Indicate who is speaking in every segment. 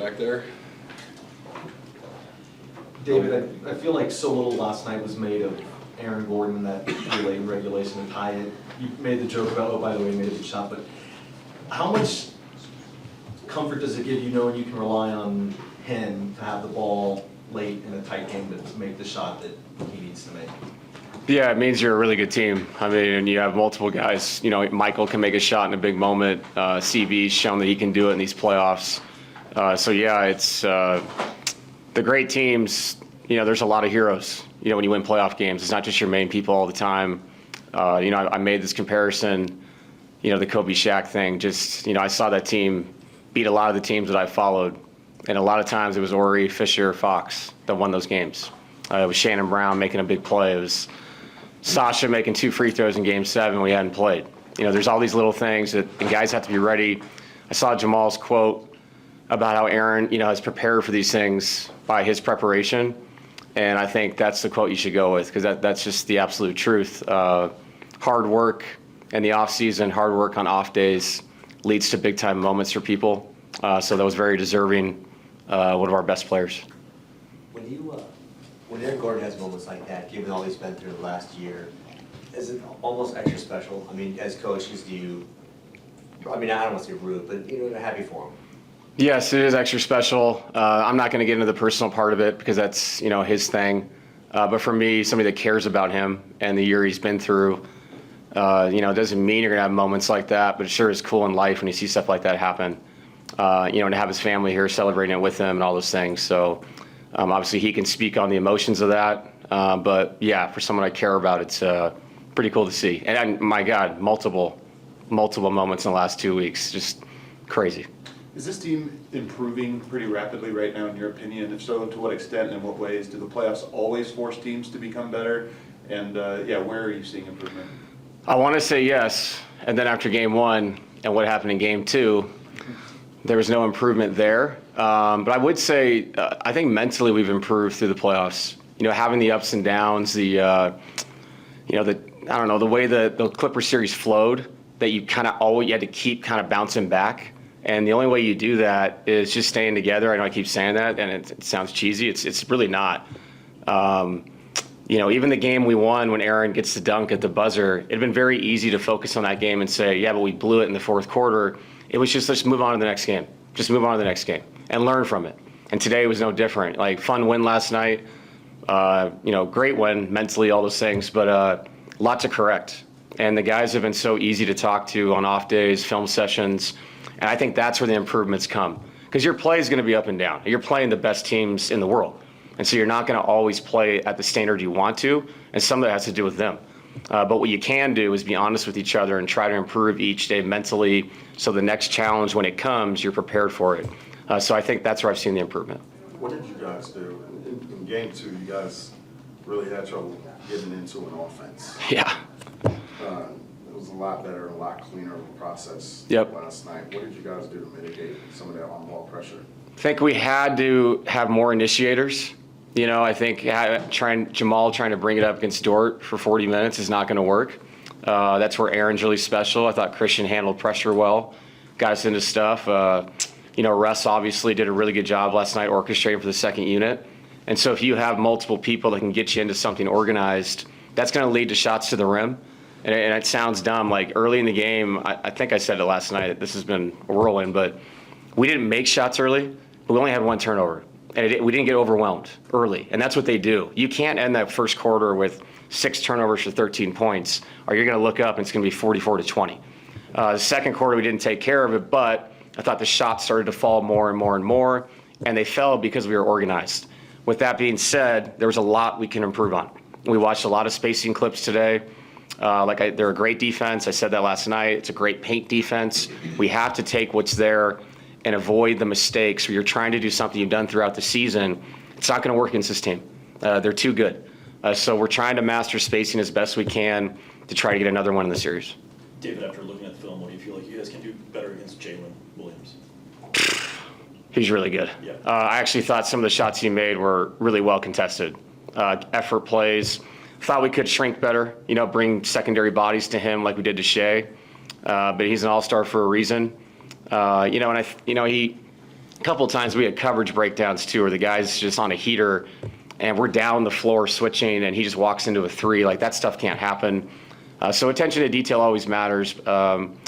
Speaker 1: back there.
Speaker 2: David, I feel like so little last night was made of Aaron Gordon in that late regulation and tied it. You made the joke about, oh, by the way, he made a good shot, but how much comfort does it give you knowing you can rely on him to have the ball late in a tight game to make the shot that he needs to make?
Speaker 3: Yeah, it means you're a really good team. I mean, you have multiple guys. You know, Michael can make a shot in a big moment. CB's shown that he can do it in these playoffs. So yeah, it's the great teams. You know, there's a lot of heroes. You know, when you win playoff games, it's not just your main people all the time. You know, I made this comparison. You know, the Kobe Shaq thing. Just, you know, I saw that team beat a lot of the teams that I followed, and a lot of times it was Horry, Fisher, Fox that won those games. It was Shannon Brown making a big play. It was Sasha making 2 free throws in Game 7 we hadn't played. You know, there's all these little things that and guys have to be ready. I saw Jamal's quote about how Aaron, you know, has prepared for these things by his preparation, and I think that's the quote you should go with, because that's just the absolute truth. Hard work in the off season, hard work on off days leads to big time moments for people. So that was very deserving. One of our best players.
Speaker 4: When Aaron Gordon has moments like that, given all he's been through the last year, is it almost extra special? I mean, as coaches, do you, I mean, I don't want to say rude, but you're happy for him.
Speaker 3: Yes, it is extra special. I'm not going to get into the personal part of it because that's, you know, his thing. But for me, somebody that cares about him and the year he's been through, you know, it doesn't mean you're going to have moments like that, but it sure is cool in life when you see stuff like that happen. You know, and to have his family here celebrating it with him and all those things. So obviously he can speak on the emotions of that. But yeah, for someone I care about, it's pretty cool to see. And my God, multiple moments in the last 2 weeks, just crazy.
Speaker 5: Is this team improving pretty rapidly right now, in your opinion? If so, to what extent and in what ways? Do the playoffs always force teams to become better? And yeah, where are you seeing improvement?
Speaker 3: I want to say yes. And then after Game 1 and what happened in Game 2, there was no improvement there. But I would say I think mentally we've improved through the playoffs. You know, having the ups and downs, you know, I don't know, the way the Clipper series flowed, that you kind of always you had to keep kind of bouncing back. And the only way you do that is just staying together. I know I keep saying that, and it sounds cheesy. It's really not. You know, even the game we won when Aaron gets the dunk at the buzzer, it'd been very easy to focus on that game and say, yeah, but we blew it in the fourth quarter. It was just, let's move on to the next game. Just move on to the next game and learn from it. And today was no different. Like, fun win last night. You know, great win mentally, all those things, but a lot to correct. And the guys have been so easy to talk to on off days, film sessions. And I think that's where the improvements come. Because your play is going to be up and down. You're playing the best teams in the world. And so you're not going to always play at the standard you want to. And some of that has to do with them. But what you can do is be honest with each other and try to improve each day mentally, so the next challenge, when it comes, you're prepared for it. So I think that's where I've seen the improvement.
Speaker 6: What did you guys do? In Game 2, you guys really had trouble getting into an offense.
Speaker 3: Yeah.
Speaker 6: It was a lot better, a lot cleaner of a process last night. What did you guys do to mitigate some of that on-ball pressure?
Speaker 3: I think we had to have more initiators. You know, I think Jamal trying to bring it up against Dort for 40 minutes is not going to work. That's where Aaron's really special. I thought Christian handled pressure well, got us into stuff. You know, Russ obviously did a really good job last night orchestrating for the second unit. And so if you have multiple people that can get you into something organized, that's going to lead to shots to the rim. And it sounds dumb. Like, early in the game, I think I said it last night, this has been a whirlwind, but we didn't make shots early, but we only had 1 turnover. And we didn't get overwhelmed early, and that's what they do. You can't end that first quarter with 6 turnovers for 13 points, or you're going to look up and it's going to be 44-20. The second quarter, we didn't take care of it, but I thought the shots started to fall more and more and more, and they fell because we were organized. With that being said, there was a lot we can improve on. We watched a lot of spacing clips today. They're a great defense. I said that last night. It's a great paint defense. We have to take what's there and avoid the mistakes where you're trying to do something you've done throughout the season. It's not going to work against this team. They're too good. So we're trying to master spacing as best we can to try to get another one in the series.
Speaker 1: David, after looking at the film, what do you feel like you guys can do better against Jalen Williams?
Speaker 3: He's really good.
Speaker 1: Yeah.
Speaker 3: I actually thought some of the shots he made were really well contested. Effort plays. Thought we could shrink better, you know, bring secondary bodies to him like we did to Shea. But he's an all-star for a reason. You know, and he a couple of times we had coverage breakdowns too, where the guy's just on a heater and we're down the floor switching and he just walks into a three. Like, that stuff can't happen. So attention to detail always matters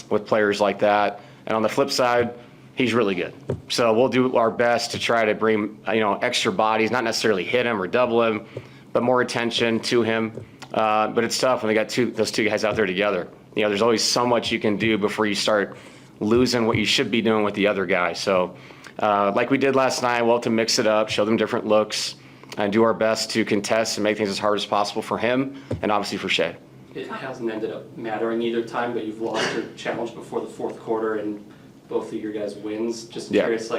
Speaker 3: with players like that. And on the flip side, he's really good. So we'll do our best to try to bring, extra bodies, not necessarily hit him or double him, but more attention to him. But it's tough when they got those two guys out there together. There's always so much you can do before you start losing what you should be doing with the other guy. So like we did last night, we'll have to mix it up, show them different looks, and do our best to contest and make things as hard as possible for him and obviously for Shea.
Speaker 7: It hasn't ended up mattering either time, but you've lost your challenge before the fourth quarter and both of your guys' wins. Just curious,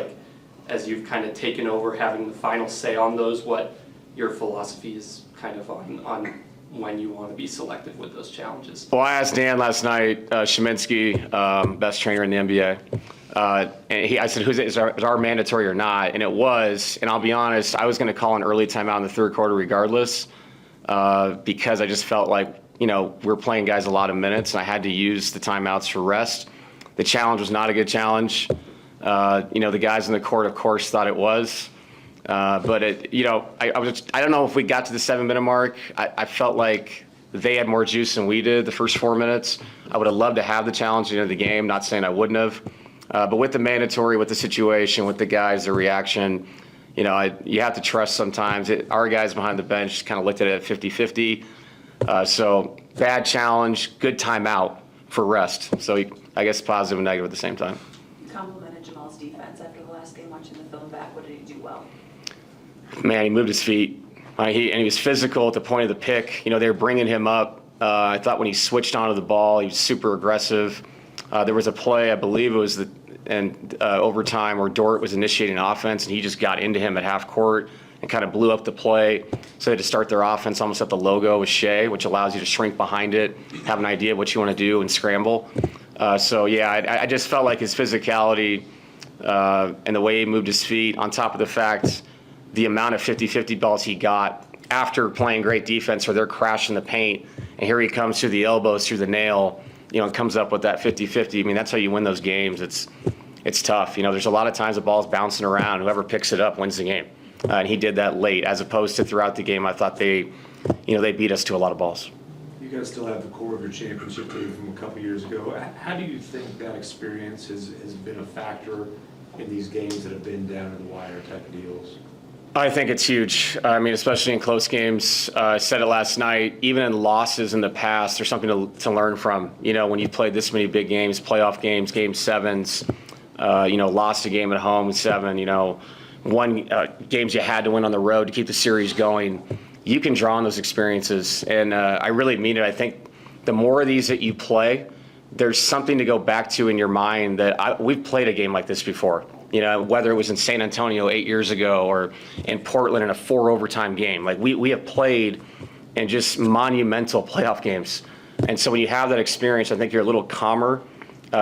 Speaker 7: as you've kind of taken over having the final say on those, what your philosophy is kind of on when you want to be selective with those challenges.
Speaker 3: Well, I asked Dan last night, Sheminsky, best trainer in the NBA, and I said, is our mandatory or not? And it was, and I'll be honest, I was going to call an early timeout in the third quarter regardless, because I just felt like, we're playing guys a lot of minutes and I had to use the timeouts for rest. The challenge was not a good challenge. The guys in the court, of course, thought it was. But I don't know if we got to the 7-minute mark. I felt like they had more juice than we did the first 4 minutes. I would have loved to have the challenge at the end of the game, not saying I wouldn't have. But with the mandatory, with the situation, with the guys, the reaction, you have to trust sometimes. Our guys behind the bench kind of looked at it at 50-50. So bad challenge, good timeout for rest. So I guess positive and negative at the same time.
Speaker 8: You complimented Jamal's defense after the last game, watching the film back. What did he do well?
Speaker 3: Man, he moved his feet. He was physical at the point of the pick. They were bringing him up. I thought when he switched onto the ball, he was super aggressive. There was a play, I believe it was overtime, where Dort was initiating offense, and he just got into him at half court and kind of blew up the play. So they had to start their offense almost at the logo with Shea, which allows you to shrink behind it, have an idea of what you want to do, and scramble. I just felt like his physicality and the way he moved his feet, on top of the fact the amount of 50-50 balls he got after playing great defense where they're crashing the paint, and here he comes through the elbows, through the nail, and comes up with that 50-50. I mean, that's how you win those games. It's tough. There's a lot of times the ball's bouncing around. Whoever picks it up wins the game. And he did that late, as opposed to throughout the game. I thought they beat us to a lot of balls.
Speaker 9: You guys still have the core of your championship team from a couple years ago. How do you think that experience has been a factor in these games that have been down to the wire type of deals?
Speaker 3: I think it's huge. I mean, especially in close games. I said it last night. Even in losses in the past, there's something to learn from. When you've played this many big games, playoff games, game sevens, lost a game at home in 7, won games you had to win on the road to keep the series going. You can draw on those experiences, and I really mean it. I think the more of these that you play, there's something to go back to in your mind that we've played a game like this before. Whether it was in San Antonio 8 years ago or in Portland in a 4 overtime game. Like we have played in just monumental playoff games. And so when you have that experience, I think you're a little calmer.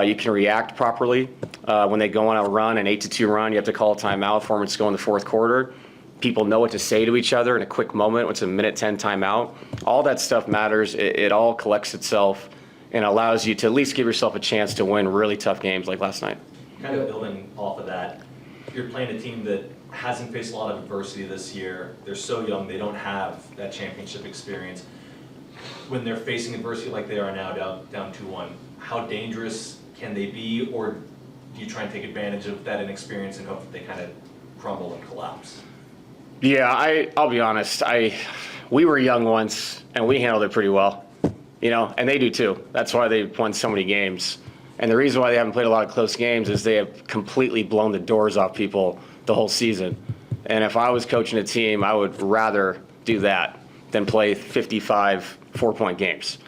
Speaker 3: You can react properly. When they go on a run, an 8-2 run, you have to call a timeout for them to go in the fourth quarter. People know what to say to each other in a quick moment. It's a minute 10 timeout. All that stuff matters. It all collects itself and allows you to at least give yourself a chance to win really tough games like last night.
Speaker 2: Kind of building off of that, you're playing a team that hasn't faced a lot of adversity this year. They're so young, they don't have that championship experience. When they're facing adversity like they are now, down 2-1, how dangerous can they be, or do you try and take advantage of that inexperience and hope that they kind of crumble and collapse?
Speaker 3: Yeah, I'll be honest. We were young once, and we handled it pretty well, and they do too. That's why they've won so many games. And the reason why they haven't played a lot of close games is they have completely blown the doors off people the whole season. And if I was coaching a team, I would rather do that than play 55 4-point games.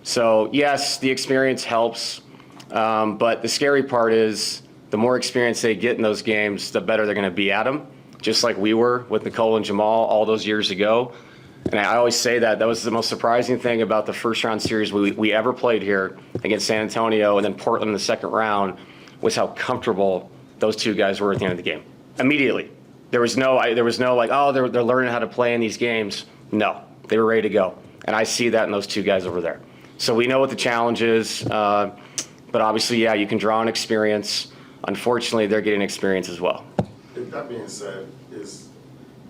Speaker 3: So yes, the experience helps, but the scary part is the more experience they get in those games, the better they're going to be at them, just like we were with Nikola and Jamal all those years ago. And I always say that was the most surprising thing about the first round series we ever played here against San Antonio and then Portland in the second round was how comfortable those two guys were at the end of the game. Immediately. There was no like, oh, they're learning how to play in these games. No, they were ready to go. And I see that in those two guys over there. So we know what the challenge is, but obviously, yeah, you can draw on experience. Unfortunately, they're getting experience as well.
Speaker 6: that being said,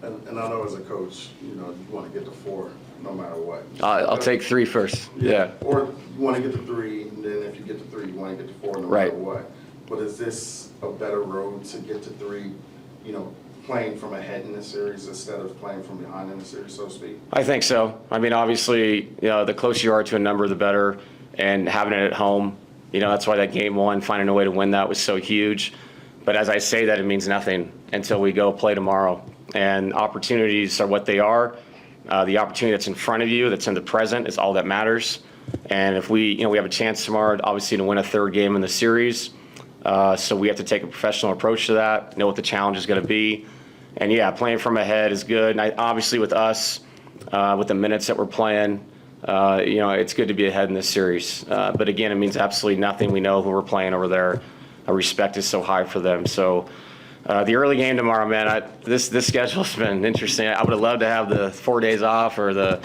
Speaker 6: and I know as a coach, you know, you want to get to 4 no matter what.
Speaker 3: I'll take 3 first, yeah.
Speaker 6: Or you want to get to 3, and then if you get to 3, you want to get to 4 no
Speaker 3: Right.
Speaker 6: matter what. But is this a better road to get to 3, you know, playing from ahead in the series instead of playing from behind in the series, so to speak?
Speaker 3: I think so. I mean, obviously, you know, the closer you are to a number, the better. And having it at home, you know, that's why that game 1, finding a way to win that was so huge. But as I say that, it means nothing until we go play tomorrow. And opportunities are what they are. The opportunity that's in front of you, that's in the present, is all that matters. And if we have a chance tomorrow, obviously, to win a 3rd game in the series. So we have to take a professional approach to that, know what the challenge is going to be. And yeah, playing from ahead is good. And obviously with us, with the minutes that we're playing, you know, it's good to be ahead in this series. But again, it means absolutely nothing. We know who we're playing over there. Our respect is so high for them. So the early game tomorrow, man, this schedule's been interesting. I would have loved to have the 4 days off or the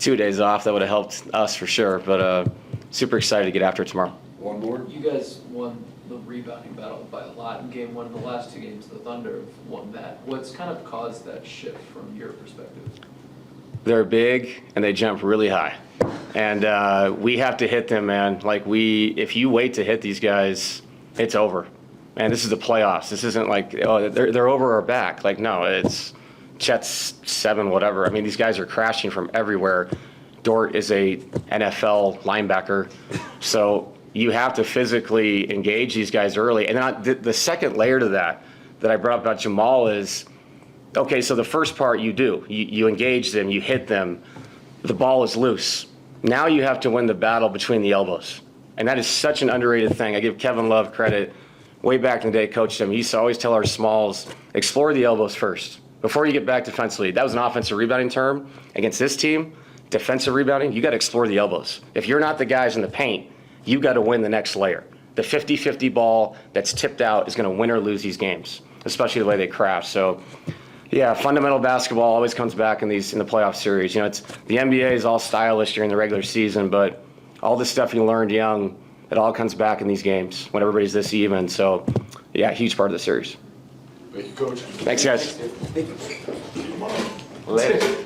Speaker 3: 2 days off. That would have helped us for sure. But super excited to get after it tomorrow.
Speaker 10: One more. You guys won the rebounding battle by a lot in game 1. The last 2 games, the Thunder have won that. What's kind of caused that shift from your perspective?
Speaker 3: They're big and they jump really high. And we have to hit them, man. Like if you wait to hit these guys, it's over. Man, this is the playoffs. This isn't like, oh, they're over our back. Like, no, it's Chet's 7, whatever. I mean, these guys are crashing from everywhere. Dort is a NFL linebacker. So you have to physically engage these guys early. And then the second layer to that I brought up about Jamal is, okay, so the first part you engage them, you hit them, the ball is loose. Now you have to win the battle between the elbows. And that is such an underrated thing. I give Kevin Love credit. Way back in the day, coached him. He used to always tell our smalls, explore the elbows first before you get back defensively. That was an offensive rebounding term. Against this team, defensive rebounding, you got to explore the elbows. If you're not the guys in the paint, you got to win the next layer. The 50-50 ball that's tipped out is going to win or lose these games, especially the way they crash. So, yeah, fundamental basketball always comes back in the playoff series. You know, the NBA is all stylish during the regular season, but all the stuff you learned young, it all comes back in these games when everybody's this even. So, yeah, huge part of the series.
Speaker 6: Thank you, Coach.
Speaker 3: Thanks, guys.
Speaker 4: Later.